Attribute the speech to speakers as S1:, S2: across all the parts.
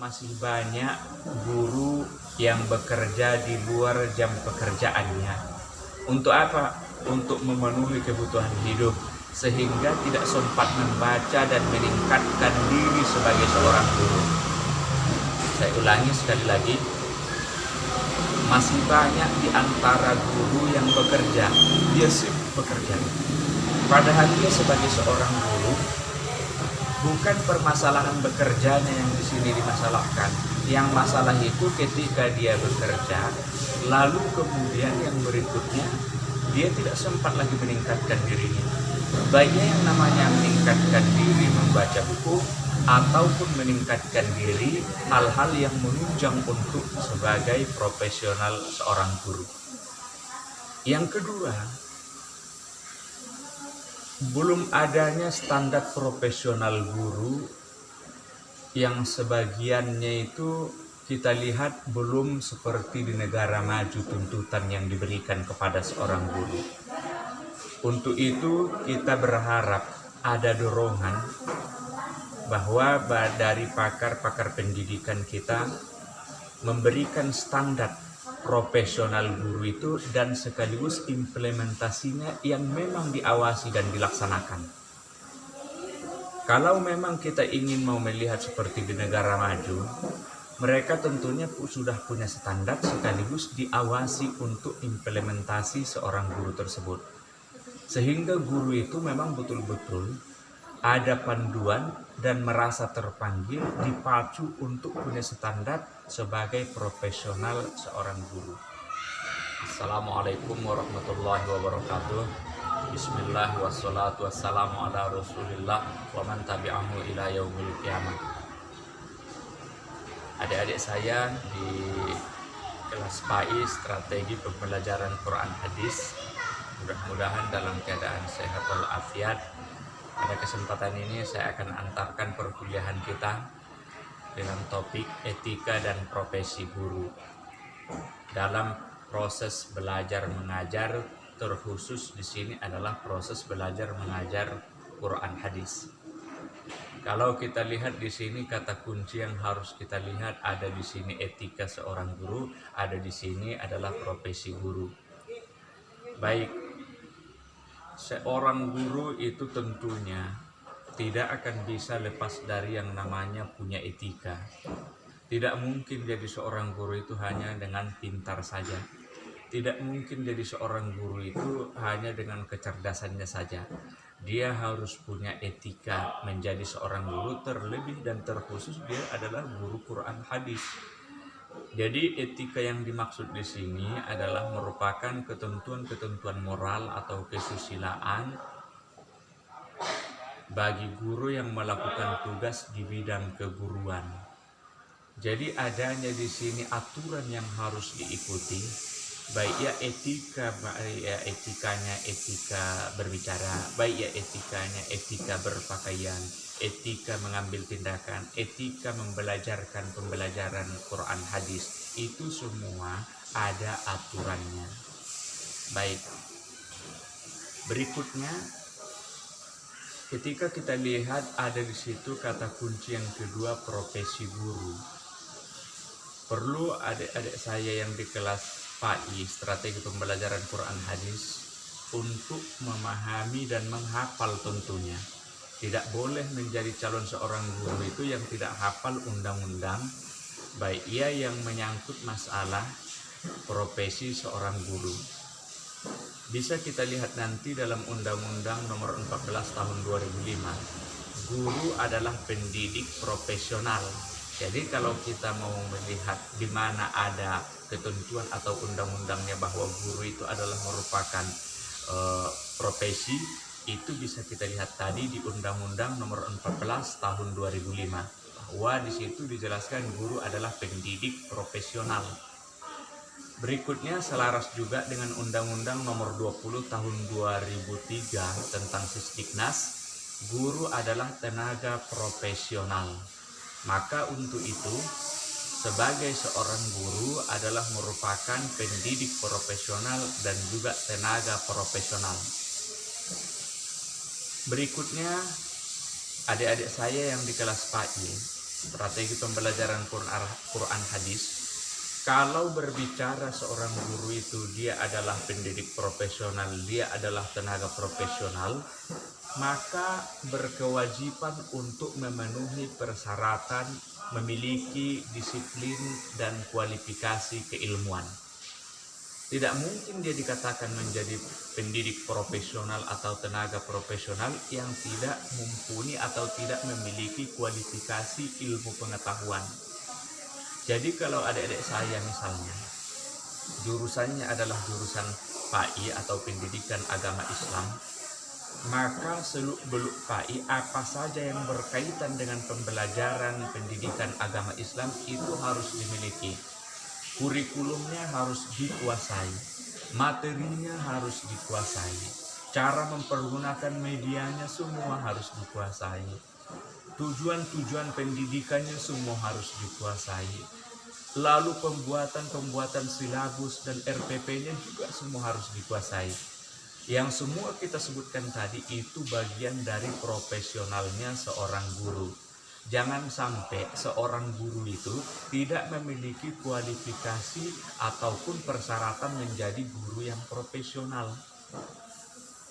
S1: masih banyak guru yang bekerja di luar jam pekerjaannya. Untuk apa? Untuk memenuhi kebutuhan hidup, sehingga tidak sempat membaca dan meningkatkan diri sebagai seorang guru. Saya ulangi sekali lagi, masih banyak di antara guru yang bekerja, dia sibuk bekerja. Padahal dia sebagai seorang guru, bukan permasalahan bekerjanya yang di sini dimasalahkan. Yang masalah itu ketika dia bekerja, lalu kemudian yang berikutnya dia tidak sempat lagi meningkatkan dirinya. Baiknya yang namanya meningkatkan diri membaca buku ataupun meningkatkan diri hal-hal yang menunjang untuk sebagai profesional seorang guru. Yang kedua, belum adanya standar profesional guru yang sebagiannya itu kita lihat belum seperti di negara maju tuntutan yang diberikan kepada seorang guru. Untuk itu kita berharap ada dorongan bahwa dari pakar-pakar pendidikan kita memberikan standar profesional guru itu dan sekaligus implementasinya yang memang diawasi dan dilaksanakan. Kalau memang kita ingin mau melihat seperti di negara maju, mereka tentunya sudah punya standar sekaligus diawasi untuk implementasi seorang guru tersebut. Sehingga guru itu memang betul-betul ada panduan dan merasa terpanggil dipacu untuk punya standar sebagai profesional seorang guru. Assalamualaikum warahmatullahi wabarakatuh. Bismillah wassalatu wassalamu ala rasulillah wa man tabi'ahu ila yaumil qiyamah. Adik-adik saya di kelas PAI Strategi Pembelajaran Quran Hadis, mudah-mudahan dalam keadaan sehat walafiat. Pada kesempatan ini saya akan antarkan perkuliahan kita dengan topik etika dan profesi guru. Dalam proses belajar mengajar, terkhusus di sini adalah proses belajar mengajar Quran hadis. Kalau kita lihat di sini kata kunci yang harus kita lihat ada di sini etika seorang guru, ada di sini adalah profesi guru. Baik, seorang guru itu tentunya tidak akan bisa lepas dari yang namanya punya etika. Tidak mungkin jadi seorang guru itu hanya dengan pintar saja. Tidak mungkin jadi seorang guru itu hanya dengan kecerdasannya saja. Dia harus punya etika menjadi seorang guru, terlebih dan terkhusus dia adalah guru Quran hadis. Jadi etika yang dimaksud di sini adalah merupakan ketentuan-ketentuan moral atau kesusilaan bagi guru yang melakukan tugas di bidang keguruan. Jadi adanya di sini aturan yang harus diikuti, baik ya etikanya etika berbicara, baik ya etikanya etika berpakaian, etika mengambil tindakan, etika membelajarkan pembelajaran Quran hadis, itu semua ada aturannya. Baik, berikutnya ketika kita lihat ada di situ kata kunci yang kedua, profesi guru. Perlu adik-adik saya yang di kelas PAI Strategi Pembelajaran Quran Hadis untuk memahami dan menghafal tentunya. Tidak boleh menjadi calon seorang guru itu yang tidak hafal undang-undang, baik ia yang menyangkut masalah profesi seorang guru. Bisa kita lihat nanti dalam Undang-Undang Nomor 14 Tahun 2005, guru adalah pendidik profesional. Jadi kalau kita mau melihat di mana ada ketentuan atau undang-undangnya bahwa guru itu adalah merupakan profesi, itu bisa kita lihat tadi di Undang-Undang Nomor 14 Tahun 2005 bahwa di situ dijelaskan guru adalah pendidik profesional. Berikutnya selaras juga dengan Undang-Undang Nomor 20 Tahun 2003 tentang Sisdiknas, guru adalah tenaga profesional. Maka untuk itu, sebagai seorang guru adalah merupakan pendidik profesional dan juga tenaga profesional. Berikutnya, adik-adik saya yang di kelas PAI, strategi pembelajaran Quran hadis, kalau berbicara seorang guru itu dia adalah pendidik profesional, dia adalah tenaga profesional, maka berkewajiban untuk memenuhi persyaratan memiliki disiplin dan kualifikasi keilmuan. Tidak mungkin dia dikatakan menjadi pendidik profesional atau tenaga profesional yang tidak mumpuni atau tidak memiliki kualifikasi ilmu pengetahuan. Jadi kalau adik-adik saya misalnya, jurusannya adalah jurusan PAI atau pendidikan agama Islam, maka seluk-beluk PAI apa saja yang berkaitan dengan pembelajaran pendidikan agama Islam itu harus dimiliki. Kurikulumnya harus dikuasai, materinya harus dikuasai, cara mempergunakan medianya semua harus dikuasai, tujuan-tujuan pendidikannya semua harus dikuasai, lalu pembuatan silabus dan RPP-nya juga semua harus dikuasai. Yang semua kita sebutkan tadi itu bagian dari profesionalnya seorang guru. Jangan sampai seorang guru itu tidak memiliki kualifikasi ataupun persyaratan menjadi guru yang profesional.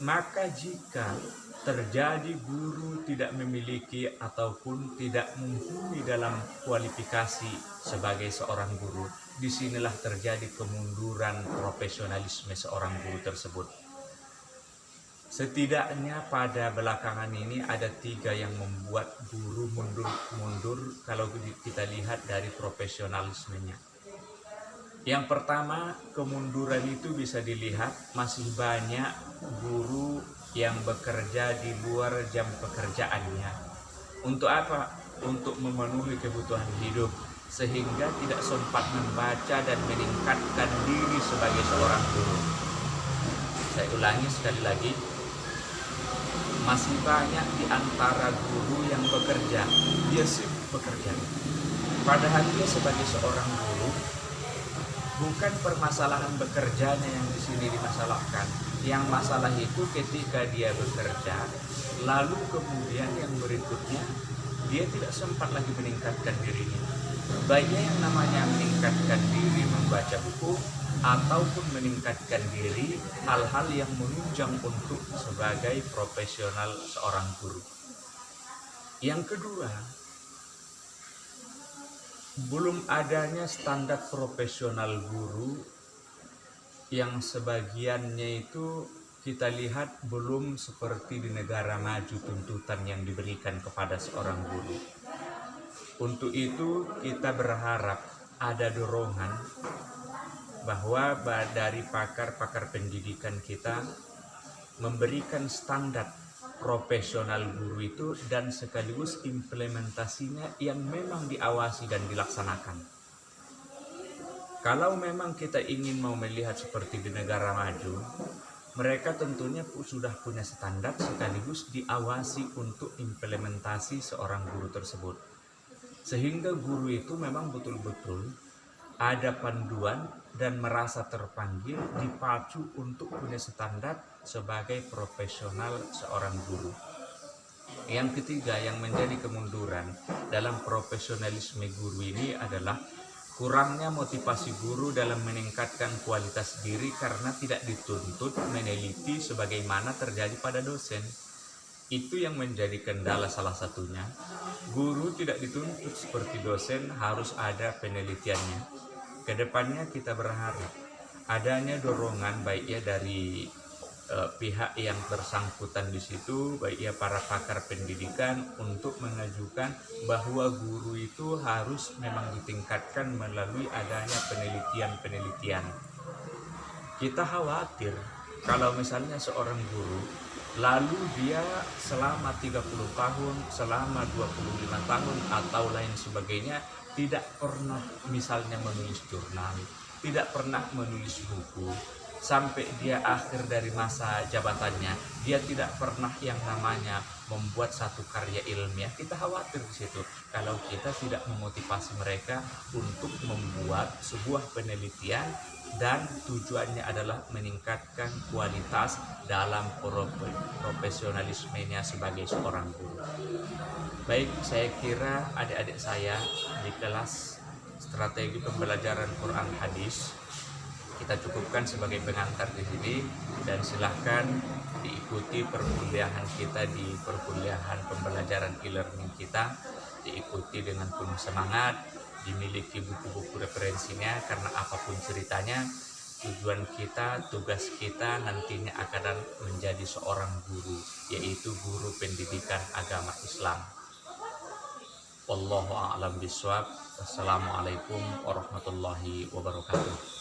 S1: Maka jika terjadi guru tidak memiliki ataupun tidak mumpuni dalam kualifikasi sebagai seorang guru, disinilah terjadi kemunduran profesionalisme seorang guru tersebut. Setidaknya pada belakangan ini ada 3 yang membuat guru mundur kalau kita lihat dari profesionalismenya. Yang pertama, kemunduran itu bisa dilihat masih banyak guru yang bekerja di luar jam pekerjaannya. Untuk apa? Untuk memenuhi kebutuhan hidup, sehingga tidak sempat membaca dan meningkatkan diri sebagai seorang guru. Saya ulangi sekali lagi, masih banyak di antara guru yang bekerja, dia sibuk bekerja. Padahal dia sebagai seorang guru, bukan permasalahan bekerjanya yang di sini dimasalahkan. Yang masalah itu ketika dia bekerja, lalu kemudian yang berikutnya, dia tidak sempat lagi meningkatkan dirinya. Baiknya yang namanya meningkatkan diri membaca buku, ataupun meningkatkan diri hal-hal yang menunjang untuk sebagai profesional seorang guru. Yang kedua, belum adanya standar profesional guru yang sebagiannya itu kita lihat belum seperti di negara maju tuntutan yang diberikan kepada seorang guru. Untuk itu kita berharap ada dorongan bahwa dari pakar-pakar pendidikan kita memberikan standar profesional guru itu dan sekaligus implementasinya yang memang diawasi dan dilaksanakan. Kalau memang kita ingin mau melihat seperti di negara maju, mereka tentunya sudah punya standar sekaligus diawasi untuk implementasi seorang guru tersebut. Sehingga guru itu memang betul-betul ada panduan dan merasa terpanggil dipacu untuk punya standar sebagai profesional seorang guru. Yang ketiga yang menjadi kemunduran dalam profesionalisme guru ini adalah kurangnya motivasi guru dalam meningkatkan kualitas diri karena tidak dituntut meneliti sebagaimana terjadi pada dosen. Itu yang menjadi kendala salah satunya. Guru tidak dituntut seperti dosen harus ada penelitiannya. Kedepannya kita berharap adanya dorongan baiknya dari pihak yang bersangkutan di situ, baiknya para pakar pendidikan untuk mengajukan bahwa guru itu harus memang ditingkatkan melalui adanya penelitian-penelitian. Kita khawatir kalau misalnya seorang guru lalu dia selama 30 tahun, selama 25 tahun atau lain sebagainya tidak pernah misalnya menulis jurnal, tidak pernah menulis buku, sampai dia akhir dari masa jabatannya dia tidak pernah yang namanya membuat satu karya ilmiah. Kita khawatir di situ kalau kita tidak memotivasi mereka untuk membuat sebuah penelitian dan tujuannya adalah meningkatkan kualitas dalam profesionalismenya sebagai seorang guru. Baik, saya kira adik-adik saya di kelas strategi pembelajaran Quran Hadis kita cukupkan sebagai pengantar di sini, dan silahkan diikuti perkuliahan kita di perkuliahan pembelajaran e-learning kita, diikuti dengan penuh semangat, dimiliki buku-buku referensinya, karena apapun ceritanya tujuan kita, tugas kita nantinya akan menjadi seorang guru, yaitu guru pendidikan agama Islam. Wallahu a'lam bishawab. Wassalamualaikum warahmatullahi wabarakatuh.